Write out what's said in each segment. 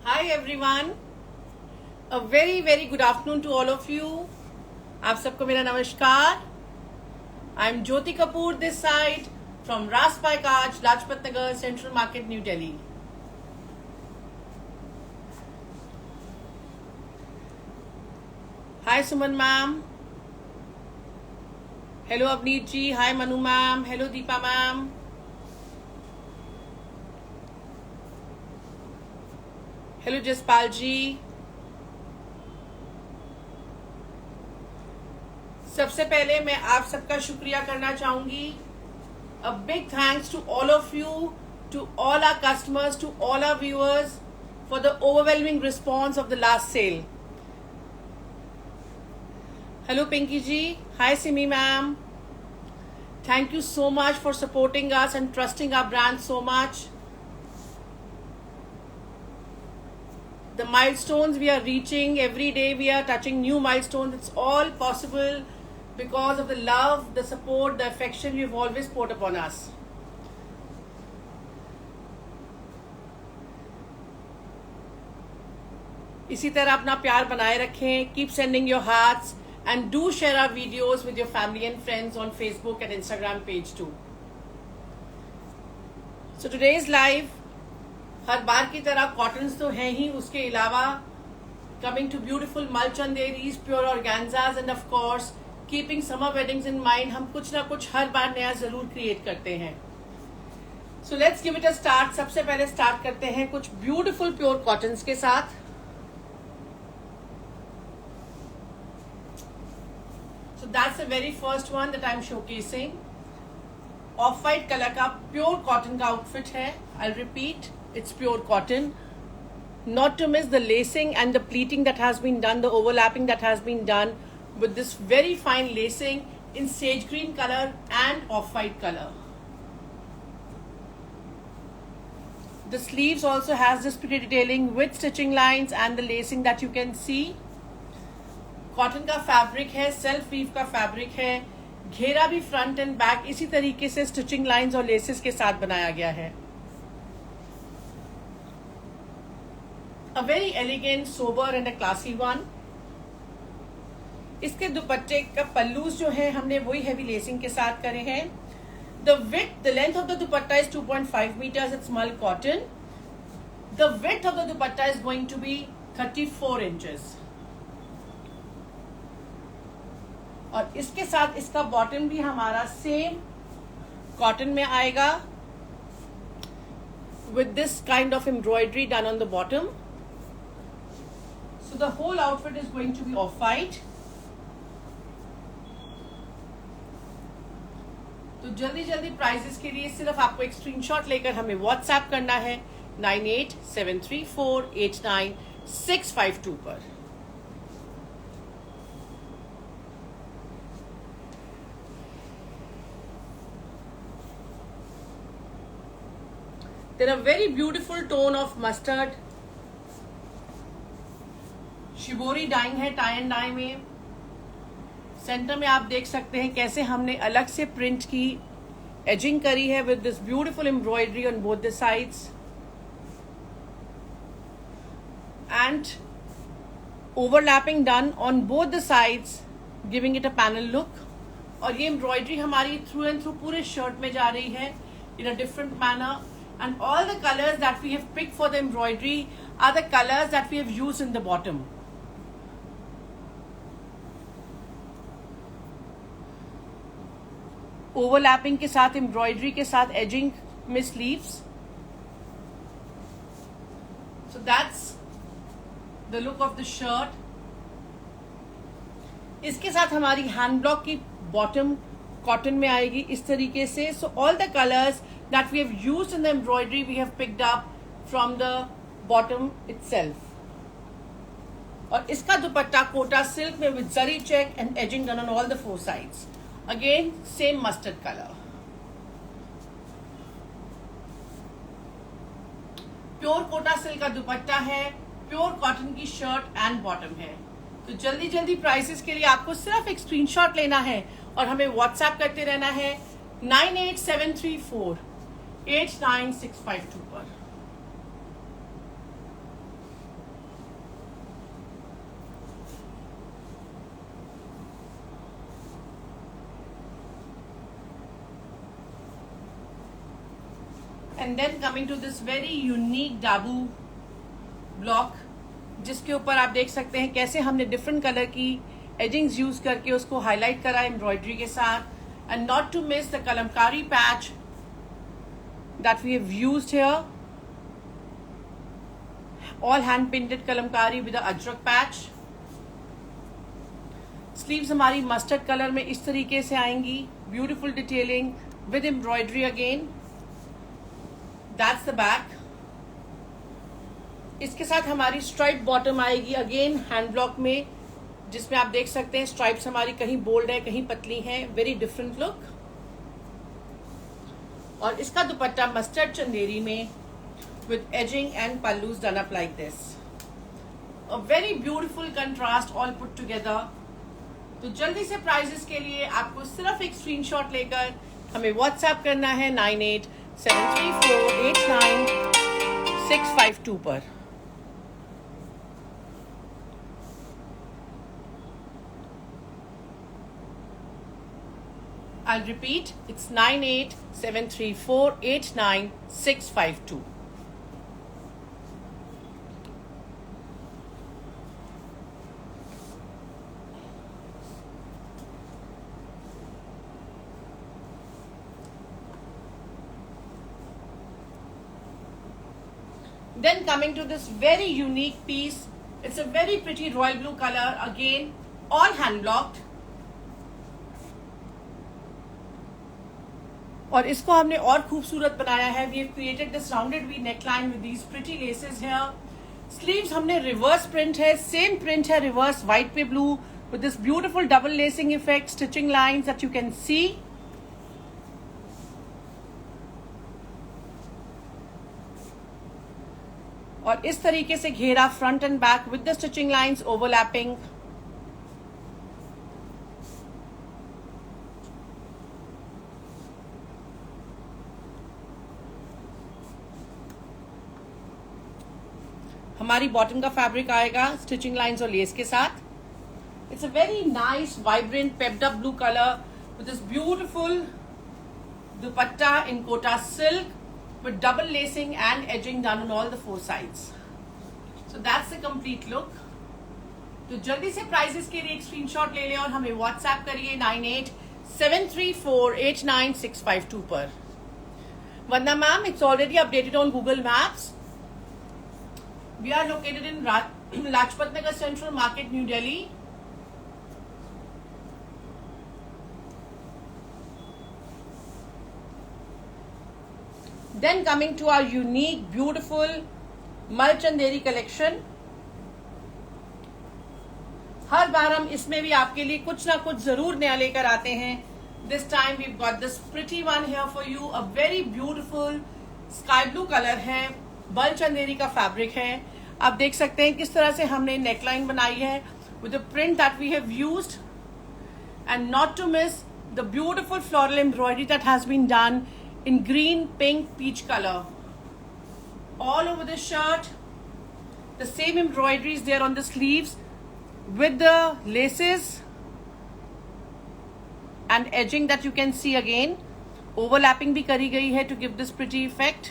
Hi everyone, a very good afternoon to all of you. आप सबको मेरा नमस्कार. I'm Jyoti Kapoor this side from Ras Pai Kaj, Lajpat Nagar, Central Market, New Delhi. Hi Suman ma'am. Hello Avneet ji. Hi Manu ma'am. Hello Deepa ma'am. Hello Jaspal ji. सबसे पहले मैं आप सबका शुक्रिया करना चाहूंगी. A big thanks to all of you, to all our customers, to all our viewers for the overwhelming response of the last sale. Hello Pinky ji. Hi Simi ma'am. Thank you so much for supporting us and trusting our brand so much. The milestones we are reaching every day, we are touching new milestones. It's all possible because of the love, the support, the affection you've always poured upon us. इसी तरह अपना प्यार बनाए रखें. Keep sending your hearts and do share our videos with your family and friends on Facebook and Instagram page too. So today's live, हर बार की तरह cottons तो हैं ही, उसके अलावा कमिंग टू ब्यूटीफुल मलचंदेरीज, pure organzas and of course keeping summer weddings in mind, हम कुछ ना कुछ हर बार नया जरूर क्रिएट करते हैं. So let's give it a start. सबसे पहले स्टार्ट करते हैं कुछ ब्यूटीफुल प्योर कॉटन्स के साथ. सो that's the very first one that I am showcasing. Of white colour का प्योर कॉटन का आउटफिट है. I repeat, it's pure cotton. Not to miss the lacing and the pleating that has been done, the overlapping that has been done with this very fine lacing in sage green color and off-white color. The sleeves also has this pretty detailing with stitching lines and the lacing that you can see. Cotton का fabric है, self weave का fabric है. घेरा भी front and back इसी तरीके से stitching lines और laces के साथ बनाया गया है. A very elegant, sober and a classy one. इसके दुपट्टे का पल्लूस जो है हमने वही हेवी लेसिंग के साथ करे हैं. The width, the length of the dupatta is 2.5 meters. It's mull cotton. The width of the dupatta is going to be 34 inches. और इसके साथ इसका बॉटम भी हमारा सेम कॉटन में आएगा with this kind of embroidery done on the bottom. So the whole outfit is going to be off-white. तो जल्दी प्राइजेस के लिए सिर्फ आपको एक स्क्रीनशॉट लेकर हमें व्हाट्सएप करना है 9873489652 पर. There are very beautiful tone of mustard. Shibori dyeing है टाई एंड डाई में. सेंटर में आप देख सकते हैं कैसे हमने अलग से प्रिंट की एजिंग करी है with this beautiful embroidery on both the sides and overlapping done on both the sides giving it a panel look. और ये एम्ब्रॉयडरी हमारी थ्रू एंड थ्रू पूरे शर्ट में जा रही है in a different manner. And all the colours that we have picked for the embroidery are the colours that we have used in the bottom. Overlapping के साथ embroidery के साथ edging में sleeves. So that's the look of the shirt. इसके साथ हमारी hand block की bottom cotton में आएगी इस तरीके से. So all the colours that we have used in the embroidery we have picked up from the bottom itself. और इसका दुपट्टा कोटा सिल्क में with zari check and edging done on all the four sides. Again, same mustard color. Pure Kota silk का दुपट्टा है, pure cotton की shirt and bottom है. तो जल्दी prices के लिए आपको सिर्फ एक स्क्रीनशॉट लेना है और हमें व्हाट्सएप करते रहना है 9873489652 पर. And then coming to this very unique dabu block, जिसके ऊपर आप देख सकते हैं कैसे हमने डिफरेंट कलर की एजिंग्स यूज करके उसको हाईलाइट करा एम्ब्रॉयडरी के साथ. And not to miss the kalamkari patch that we have used here, all hand painted kalamkari with ajrak patch. Sleeves हमारी मस्टर्ड कलर में इस तरीके से आएंगी, beautiful detailing with embroidery again. That's the back. इसके साथ हमारी स्ट्राइप बॉटम आएगी अगेन हैंड ब्लॉक में, जिसमें आप देख सकते हैं स्ट्राइप्स हमारी कहीं बोल्ड है कहीं पतली हैं, वेरी डिफरेंट लुक. और इसका दुपट्टा मस्टर्ड चंदेरी में with edging and pallus done up like this. A very beautiful contrast all put together. तो जल्दी से प्राइजेस के लिए आपको सिर्फ एक स्क्रीनशॉट लेकर हमें व्हाट्सएप करना है 9873489652 पर. I'll repeat, it's 9873489652. Then coming to this very unique piece, it's a very pretty royal blue color, again all hand blocked. और इसको हमने और खूबसूरत बनाया है. We have created this rounded V neckline with these pretty laces here. Sleeves हमने reverse print है, same print है reverse white पे blue with this beautiful double lacing effect, stitching lines that you can see. और इस तरीके से घेरा front and back with the stitching lines overlapping. हमारी बॉटम का फैब्रिक आएगा स्टिचिंग लाइंस और लेस के साथ. It's a very nice vibrant pepped up blue colour with this beautiful dupatta in Kota silk with double lacing and edging done on all the four sides. So that's the complete look. तो जल्दी से prices के लिए एक screenshot ले लें और हमें व्हाट्सएप करिए 9873489652 पर. वंदना ma'am, it's already updated on Google Maps. We are located in Lajpat Nagar Central Market, New Delhi. Then coming to our unique, beautiful Malchanderi collection. हर बार हम इसमें भी आपके लिए कुछ ना कुछ जरूर नया लेकर आते हैं. This time we've got this pretty one here for you. A very beautiful sky blue color है, Malchanderi का फैब्रिक है. आप देख सकते हैं किस तरह से हमने नेकलाइन बनाई है with the print that we have used, and not to miss the beautiful floral embroidery that has been done in green, pink, peach color all over the shirt. The same embroidery is there on the sleeves with the laces and edging that you can see again. Overlapping भी करी गई है to give this pretty effect.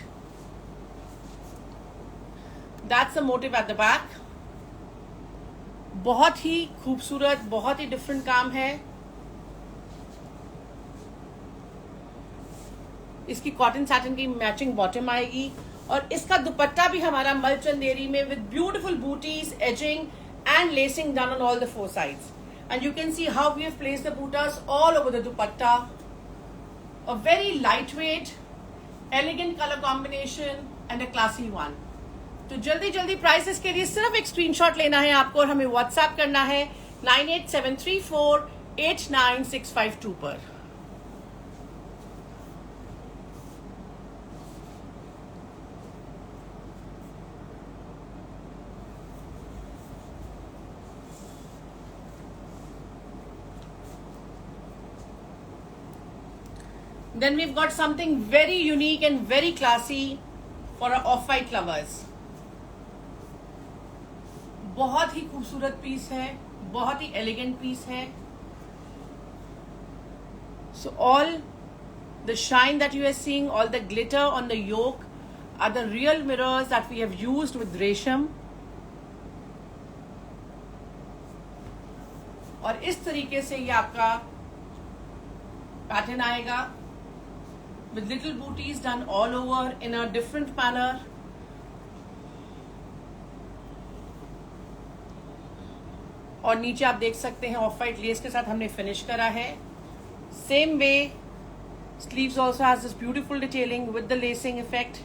That's the motif at the back. बहुत ही खूबसूरत, बहुत ही different काम है. इसकी कॉटन सैटिन की मैचिंग बॉटम आएगी और इसका दुपट्टा भी हमारा मलचंदेरी में विद ब्यूटीफुल बूटीज, edging and lacing done on all the four sides. And you can see how we have placed the बूटास all over the dupatta. A very light weight, elegant colour combination and a classy one. तो जल्दी जल्दी prices के लिए सिर्फ एक screenshot लेना है आपको और हमें व्हाट्सएप करना है 9873489652 पर. Then we've got something very unique and very classy for our off-white lovers. बहुत ही खूबसूरत पीस है, बहुत ही एलिगेंट पीस है. So all The shine that you are seeing, all the glitter on the yoke are the real mirrors that we have used with रेशम. और इस तरीके से ये आपका पैटर्न आएगा with little booties done all over in a different manner. और नीचे आप देख सकते हैं ऑफ वाइट लेस के साथ हमने फिनिश करा है. Same way sleeves also has this beautiful detailing with the lacing effect.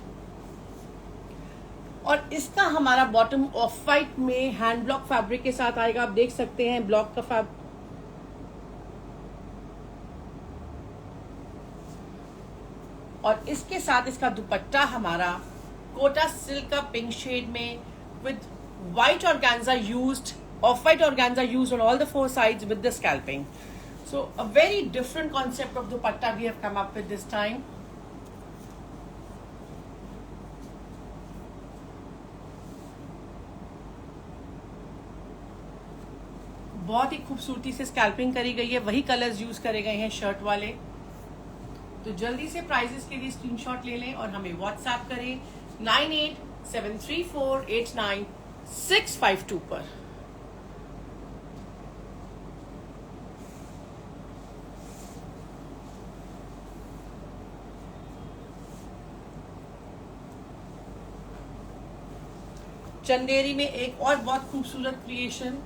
और इसका हमारा बॉटम ऑफ वाइट में हैंड ब्लॉक फैब्रिक के साथ आएगा. आप देख सकते हैं ब्लॉक का फैब्रिक. और इसके साथ इसका दुपट्टा हमारा कोटा सिल्क का पिंक शेड में with white organza used, off-white organza used on all the four sides with the scalping. So a very different concept of dupatta we have come up with this time. बहुत ही खूबसूरती से scalping करी गई है. वही colours use करे गए हैं शर्ट वाले. तो जल्दी से प्राइजेस के लिए स्क्रीनशॉट ले लें और हमें व्हाट्सएप करें 9873489652 पर. चंदेरी में एक और बहुत खूबसूरत क्रिएशन,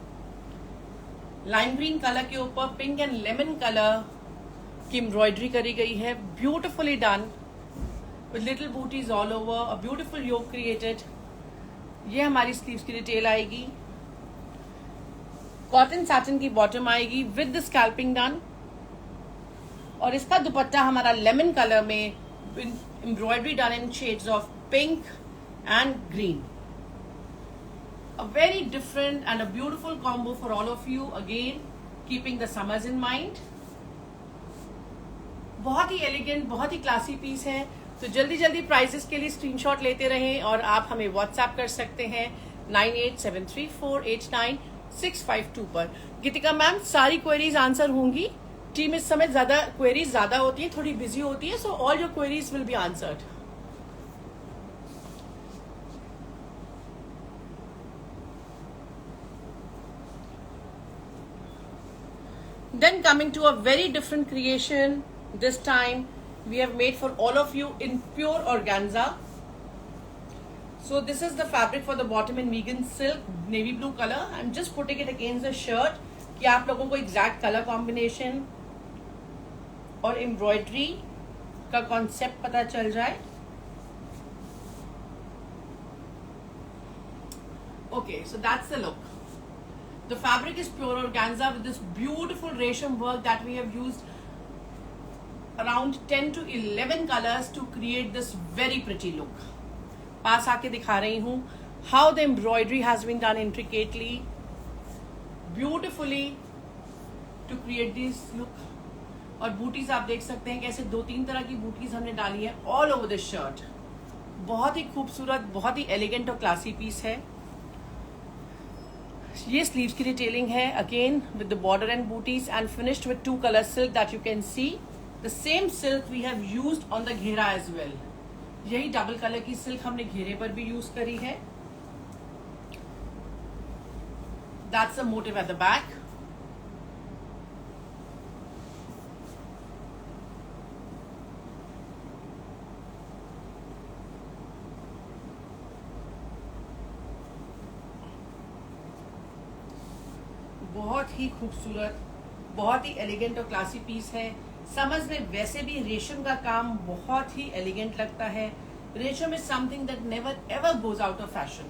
लाइम ग्रीन कलर के ऊपर पिंक एंड लेमन कलर की एम्ब्रॉयडरी करी गई है. Beautifully done with little bootis all over. A beautiful yoke created. ये हमारी स्लीव्स की डिटेल आएगी. कॉटन सैटिन की बॉटम आएगी विद द स्कैल्पिंग डन. और इसका दुपट्टा हमारा लेमन कलर में embroidery done in shades of pink and green. A very different and a beautiful combo for all of you, again keeping the summers in mind. बहुत ही elegant, बहुत ही classy piece है. तो जल्दी जल्दी प्राइजेस के लिए स्क्रीनशॉट लेते रहें और आप हमें व्हाट्सएप कर सकते हैं 9873489652 पर. गीतिका मैम, सारी क्वेरीज आंसर होंगी. टीम इस समय ज्यादा क्वेरीज ज्यादा होती है, थोड़ी बिजी होती है. So all your queries will be answered. Then coming to a very different creation, this time we have made for all of you in pure organza. So this is the fabric for the bottom in vegan silk, navy blue color. I'm just putting it against the shirt कि आप लोगों को exact color combination और embroidery का concept पता चल जाए. Okay, so that's the look. The fabric is pure organza with this beautiful resham work that we have used around 10 to 11 colors to create this very pretty look. पास आके दिखा रही हूँ how the embroidery has been done intricately, beautifully to create this look. और booties आप देख सकते हैं कैसे 2-3 तरह की बूटीज हमने डाली है all over this shirt. बहुत ही खूबसूरत, बहुत ही एलिगेंट और क्लासी पीस है. ये स्लीव्स की डिटेलिंग है again with the border and bootis and finished with 2 colour silk that you can see. The same silk we have used on the ghera as well. यही डबल कलर की silk हमने घेरे पर भी यूज करी है. That's the motif at the back. बहुत ही खूबसूरत, बहुत ही एलिगेंट और क्लासी पीस है. समझ में वैसे भी रेशम का काम बहुत ही एलिगेंट लगता है. रेशम is something that never ever goes out of fashion.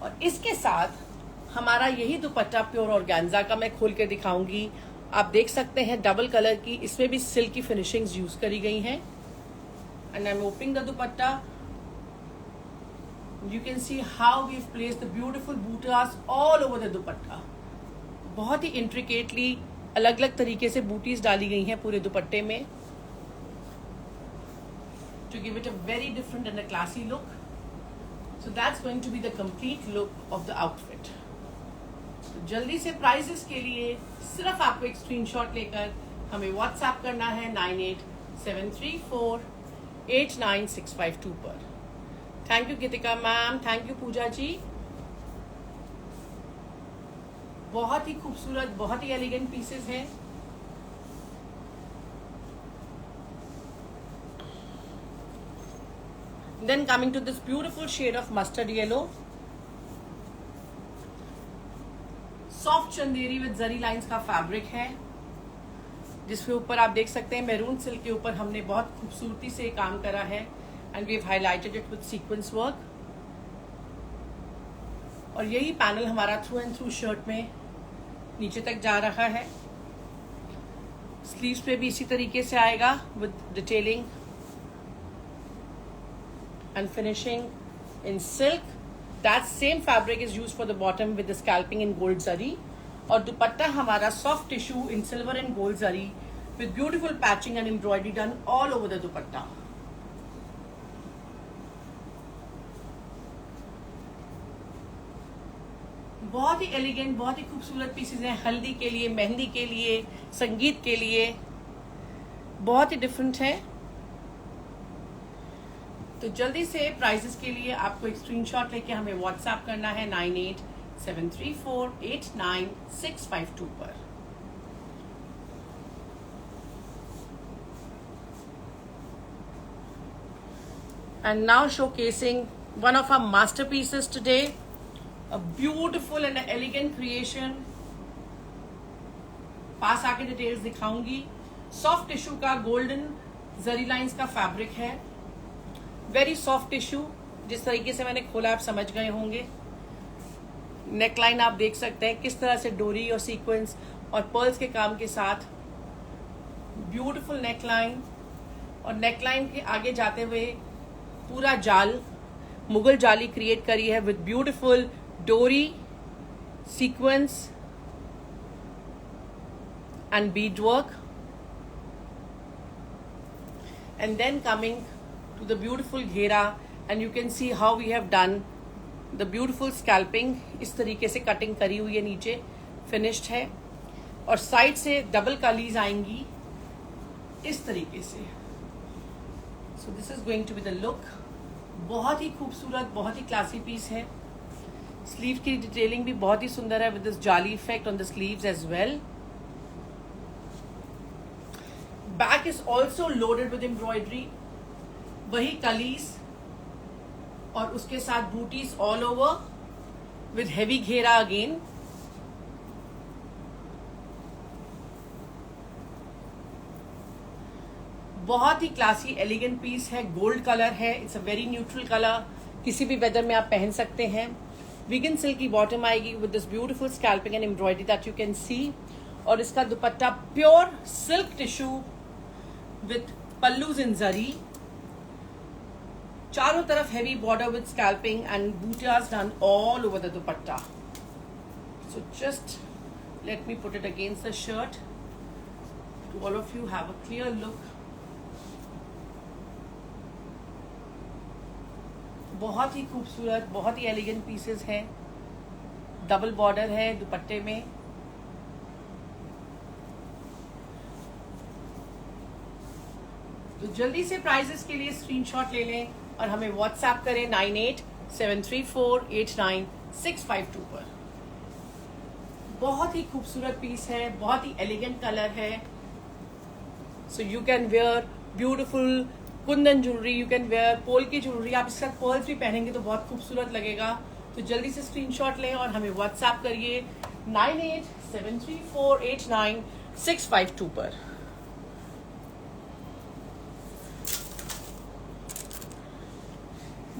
और इसके साथ हमारा यही दुपट्टा प्योर ऑर्गेन्जा का मैं खोल के दिखाऊंगी. आप देख सकते हैं डबल कलर की, इसमें भी सिल्क की फिनिशिंग्स यूज करी गई हैं. And I am opening the dupatta. You can see how we have placed the beautiful बूटास ऑल ओवर द दुपट्टा. बहुत ही इंट्रिकेटली अलग अलग तरीके से बूटीज डाली गई हैं पूरे दुपट्टे में to give it a very different and a classy look. So that's going to be the complete look of the outfit. तो जल्दी से प्राइजेस के लिए सिर्फ आपको एक स्क्रीनशॉट लेकर हमें व्हाट्सएप करना है 9873489652 93489652 पर। Thank you Geetika ma'am, thank you Pooja ji. बहुत ही खूबसूरत, बहुत ही एलिगेंट पीसेस हैं। Then coming to this beautiful shade of mustard yellow, soft Chanderi with zari lines का फैब्रिक है, जिसके ऊपर आप देख सकते हैं मैरून सिल्क के ऊपर हमने बहुत खूबसूरती से काम करा है and we have highlighted it with sequence work. और यही पैनल हमारा थ्रू एंड थ्रू शर्ट में नीचे तक जा रहा है। स्लीव्स पे भी इसी तरीके से आएगा with detailing and finishing in silk. That same fabric is used for the bottom with the scalping in gold zari. और दुपट्टा हमारा soft tissue in silver and gold zari with beautiful patching and embroidery done all over the दुपट्टा। बहुत ही elegant, बहुत ही खूबसूरत pieces हैं। हल्दी के लिए, मेहंदी के लिए, संगीत के लिए बहुत ही डिफरेंट है। तो जल्दी से प्राइजेस के लिए आपको एक स्क्रीनशॉट लेके हमें व्हाट्सएप करना है 9873489652 पर। And now showcasing one of our masterpieces today, a beautiful and elegant creation। पास आके डिटेल्स दिखाऊंगी। सॉफ्ट टिश्यू का गोल्डन जरी लाइंस का फैब्रिक है, वेरी सॉफ्ट टिश्यू। जिस तरीके से मैंने खोला आप समझ गए होंगे। नेकलाइन आप देख सकते हैं किस तरह से डोरी और सीक्वेंस और पर्ल्स के काम के साथ ब्यूटीफुल नेकलाइन। और नेकलाइन के आगे जाते हुए पूरा जाल, मुगल जाली क्रिएट करी है विद ब्यूटीफुल डोरी, sequence and Beed work. And then coming to the beautiful घेरा, and you can see how we have done the beautiful scalping। इस तरीके से कटिंग करी हुई है, नीचे फिनिश्ड है और साइड से डबल कलीज आएंगी इस तरीके से। So this is going to be the look. बहुत ही खूबसूरत, बहुत ही क्लासी पीस है। स्लीव की डिटेलिंग भी बहुत ही सुंदर है with this jaali effect on the sleeves as well. Back is also loaded with embroidery, वही कलीज और उसके साथ bootis all over with heavy ghera again. बहुत ही क्लासी एलिगेंट पीस है। गोल्ड कलर है, it's a very neutral colour, किसी भी वेदर में आप पहन सकते हैं। वीगन सिल्क की बॉटम आएगी with this beautiful scalloping and embroidery that you can see. और इसका dupatta pure silk tissue with पल्लूज इन जरी, चारों तरफ heavy border with scalloping and बूटियाज done all over the dupatta. So just let me put it against the shirt to all of you have a clear look. बहुत ही खूबसूरत, बहुत ही elegant pieces हैं। डबल बॉर्डर है दुपट्टे में। तो जल्दी से प्राइजेस के लिए स्क्रीनशॉट ले लें और हमें व्हाट्सएप करें 9873489652 पर। बहुत ही खूबसूरत पीस है, बहुत ही एलिगेंट कलर है। So you can wear beautiful kundan jewellery, you can wear पोल की ज्वेलरी। आप इसके साथ पर्ल्स भी पहनेंगे तो बहुत खूबसूरत लगेगा। तो जल्दी से स्क्रीनशॉट लें और हमें व्हाट्सएप करिए 9873489652 पर।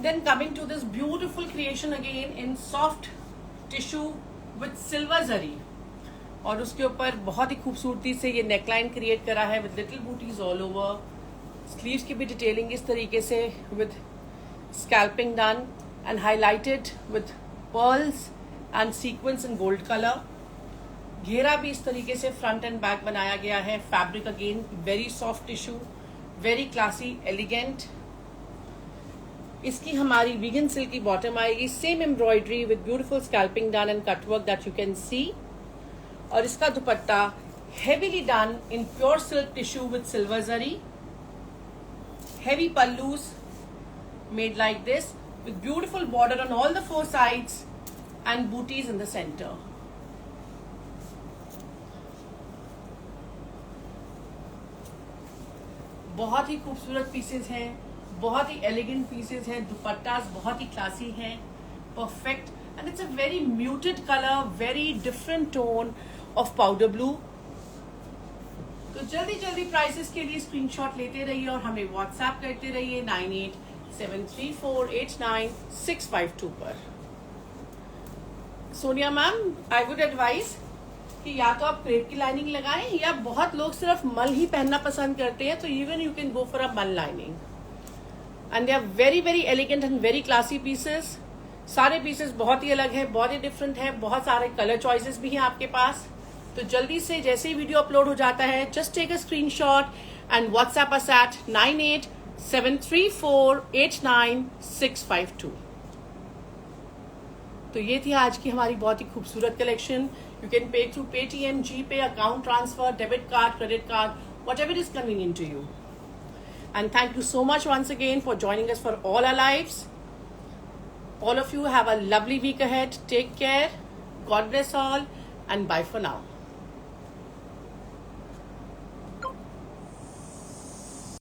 Then coming to this beautiful creation again in soft tissue with silver zari, और उसके ऊपर बहुत ही खूबसूरती से ये नेकलाइन क्रिएट करा है with little bootis all over. Sleeves की भी डिटेलिंग इस तरीके से with scalloping done and highlighted with pearls and sequence in gold colour. घेरा भी इस तरीके से फ्रंट एंड बैक बनाया गया है। Fabric again very soft tissue, very classy elegant. इसकी हमारी वीगन सिल्क की बॉटम आएगी, same embroidery with beautiful scalloping done and cutwork that you can see. और इसका dupatta heavily done in pure silk tissue with silver zari heavy pallus made like this with beautiful border on all the 4 sides and booties in the center. बहुत ही खूबसूरत pieces हैं, बहुत ही elegant pieces हैं. दुपट्टास बहुत ही क्लासी हैं, perfect, and it's a very muted colour, very different tone of powder blue. तो जल्दी जल्दी प्राइसेस के लिए स्क्रीनशॉट लेते रहिए और हमें व्हाट्सएप करते रहिए 9873489652 पर. Sonia ma'am, I would advise कि या तो आप क्रेप की लाइनिंग लगाएं, या बहुत लोग सिर्फ मल ही पहनना पसंद करते हैं, तो even you can go for a mul lining. And they are very very elegant and very classy pieces. सारे पीसेस बहुत ही अलग है, बहुत ही डिफरेंट है, बहुत सारे कलर चॉइसेस भी हैं आपके पास. तो जल्दी से जैसे ही वीडियो अपलोड हो जाता है, just take a screenshot and WhatsApp us at 9873489652. तो ये थी आज की हमारी बहुत ही खूबसूरत collection. You can pay through Paytm, GPay, account transfer, debit card, credit card, whatever is convenient to you. And thank you so much once again for joining us for all our lives. All of you have a lovely week ahead. Take care. God bless all, and bye for now.